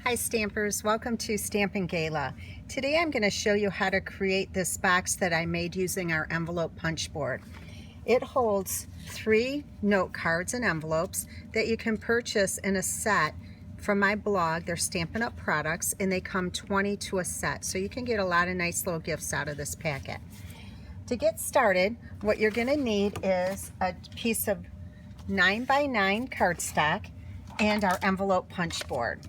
Hi Stampers, welcome to Stampin' Gala. Today I'm going to show you how to create this box that I made using our envelope punch board. It holds 3 note cards and envelopes that you can purchase in a set from my blog. They're Stampin' Up! Products and they come 20 to a set, so you can get a lot of nice little gifts out of this packet. To get started, what you're going to need is a piece of 9x9 cardstock and our envelope punch board.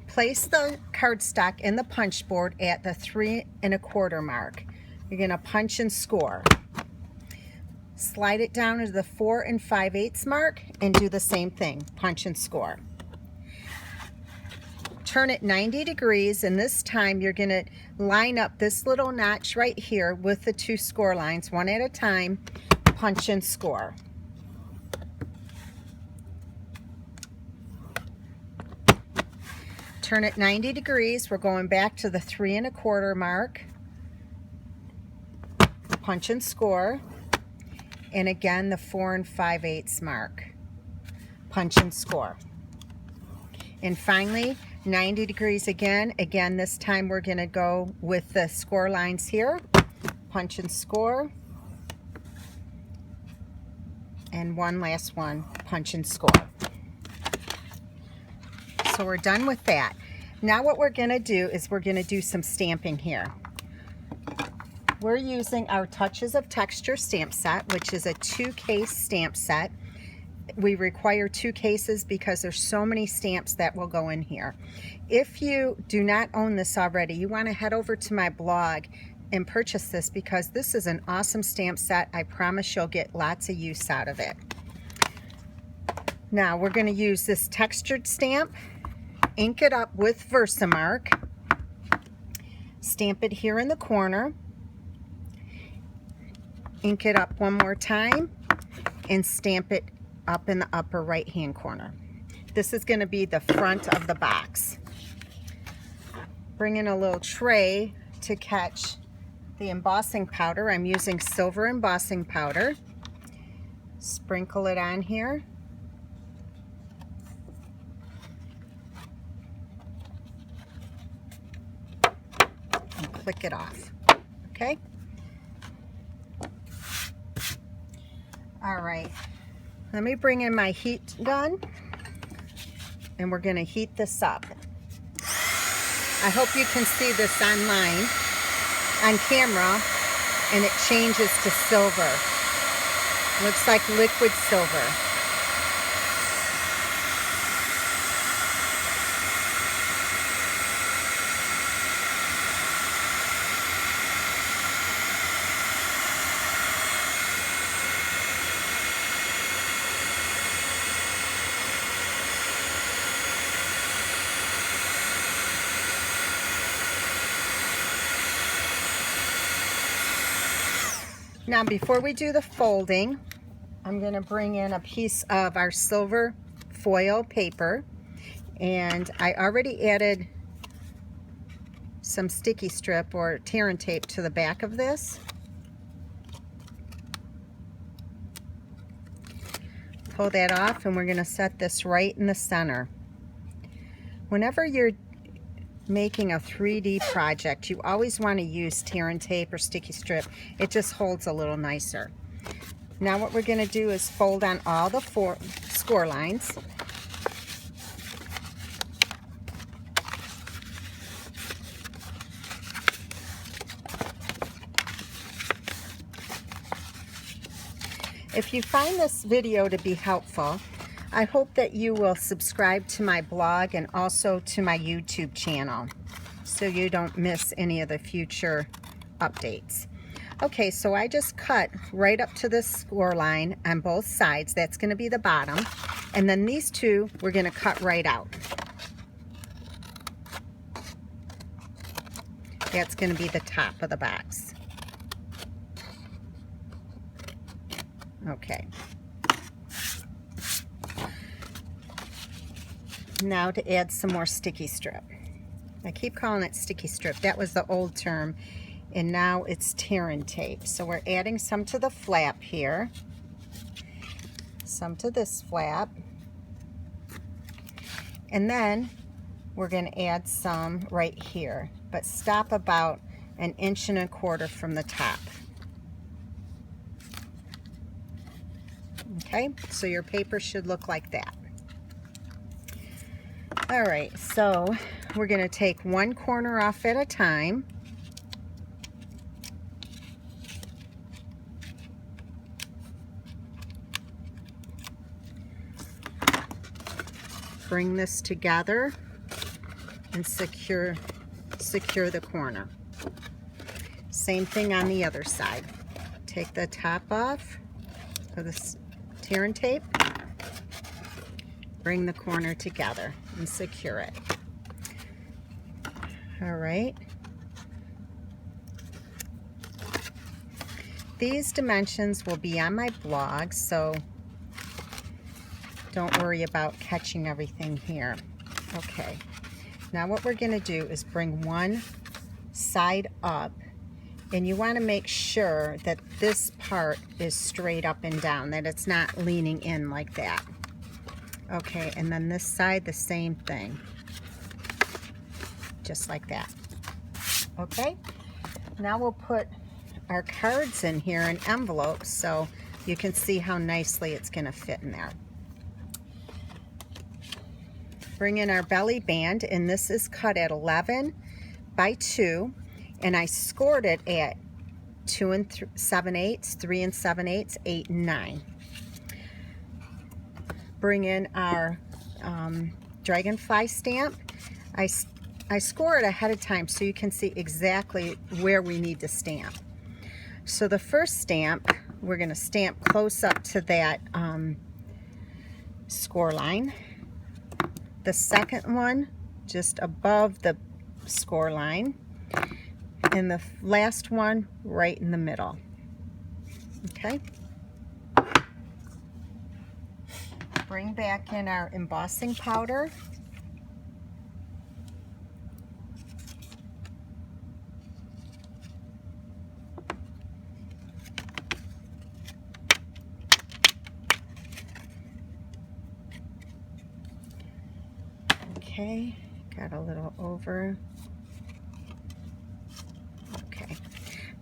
Place the cardstock in the punch board at the 3 1/4 mark. You're going to punch and score. Slide it down to the 4 5/8 mark and do the same thing, punch and score. Turn it 90 degrees, and this time you're going to line up this little notch right here with the 2 score lines, one at a time, punch and score. Turn it 90 degrees. We're going back to the 3 1/4 mark. Punch and score. And again, the 4 5/8 mark. Punch and score. And finally, 90 degrees again. Again, this time we're going to go with the score lines here. Punch and score. And one last one. Punch and score. So we're done with that. Now what we're going to do is we're going to do some stamping here. We're using our Touches of Texture stamp set, which is a 2-case stamp set. We require 2 cases because there's so many stamps that will go in here. If you do not own this already, you want to head over to my blog and purchase this because this is an awesome stamp set. I promise you'll get lots of use out of it. Now we're going to use this textured stamp. Ink it up with Versamark, stamp it here in the corner, ink it up one more time, and stamp it up in the upper right hand corner. This is going to be the front of the box. Bring in a little tray to catch the embossing powder. I'm using silver embossing powder. Sprinkle it on here. Click it off. Okay? All right. Let me bring in my heat gun and we're going to heat this up. I hope you can see this online on camera, and it changes to silver. Looks like liquid silver. Now before we do the folding, I'm going to bring in a piece of our silver foil paper, and I already added some sticky strip or tear and tape to the back of this. Pull that off, and we're going to set this right in the center. Whenever you're making a 3D project, you always want to use tear and tape or sticky strip. It just holds a little nicer. Now what we're going to do is fold on all the 4 score lines. If you find this video to be helpful, I hope that you will subscribe to my blog and also to my YouTube channel so you don't miss any of the future updates. Okay, so I just cut right up to this score line on both sides. That's going to be the bottom. And then these 2 we're going to cut right out. That's going to be the top of the box. Okay. Now to add some more sticky strip. I keep calling it sticky strip. That was the old term, and now it's tear and tape. So we're adding some to the flap here, some to this flap, And then we're going to add some right here, but stop about 1.25 inches from the top. Okay, so your paper should look like that. All right, so we're going to take one corner off at a time. Bring this together and secure the corner. Same thing on the other side. Take the top off of the tear and tape, bring the corner together and secure it. All right. These dimensions will be on my blog, so don't worry about catching everything here. Okay, now what we're going to do is bring one side up, and you want to make sure that this part is straight up and down, that it's not leaning in like that. Okay, and then this side the same thing, just like that. Okay, now we'll put our cards in here in envelopes so you can see how nicely it's going to fit in there. Bring in our belly band, and this is cut at 11 by 2, and I scored it at 2 7/8, 3 7/8, 8 and 9. Bring in our dragonfly stamp. I score it ahead of time so you can see exactly where we need to stamp. So the first stamp, we're going to stamp close up to that score line. The second one just above the score line, and the last one right in the middle. Okay. Bring back in our embossing powder. Okay, got a little over. Okay,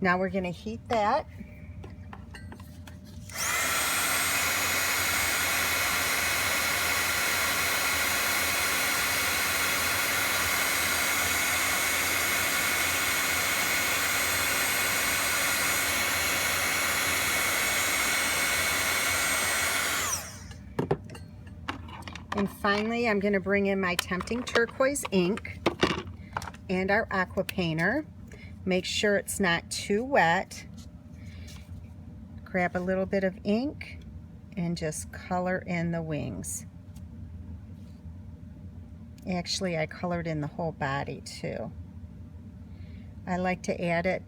now we're going to heat that. And finally, I'm going to bring in my Tempting Turquoise ink and our aqua painter. Make sure it's not too wet. Grab a little bit of ink and just color in the wings. Actually, I colored in the whole body too. I like to add it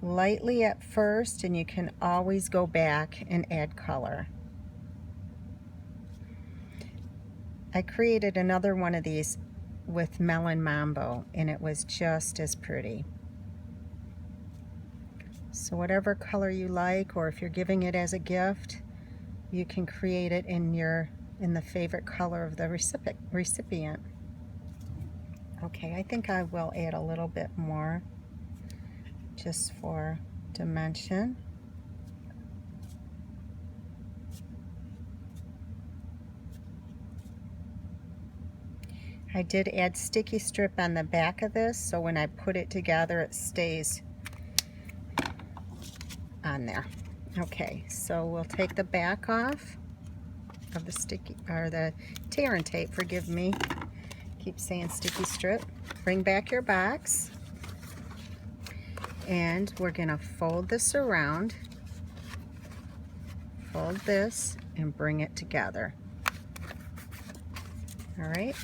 lightly at first, and you can always go back and add color. I created another one of these with Melon Mambo, and it was just as pretty. So whatever color you like, or if you're giving it as a gift, you can create it in the favorite color of the recipient. Okay, I think I will add a little bit more just for dimension. I did add sticky strip on the back of this, so when I put it together, it stays on there. Okay, so we'll take the back off of the tear and tape, forgive me. Keep saying sticky strip. Bring back your box, and we're gonna fold this around. Fold this and bring it together. All right.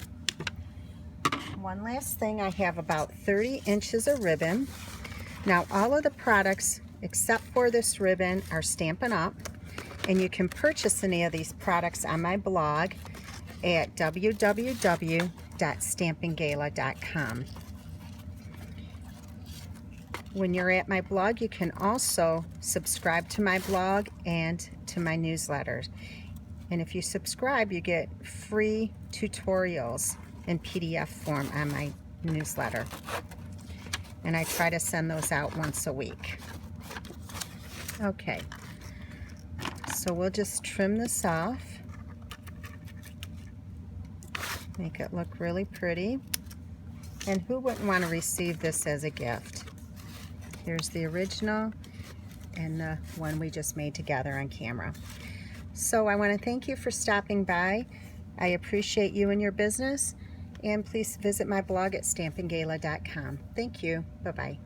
One last thing, I have about 30 inches of ribbon. Now all of the products except for this ribbon are Stampin' Up, and you can purchase any of these products on my blog at www.stampinggala.com. When you're at my blog, you can also subscribe to my blog and to my newsletters. And if you subscribe, you get free tutorials in PDF form on my newsletter. And I try to send those out once a week. Okay, so we'll just trim this off. Make it look really pretty. And who wouldn't want to receive this as a gift? Here's the original and the one we just made together on camera. So I want to thank you for stopping by. I appreciate you and your business. And please visit my blog at stampinggala.com. Thank you. Bye-bye.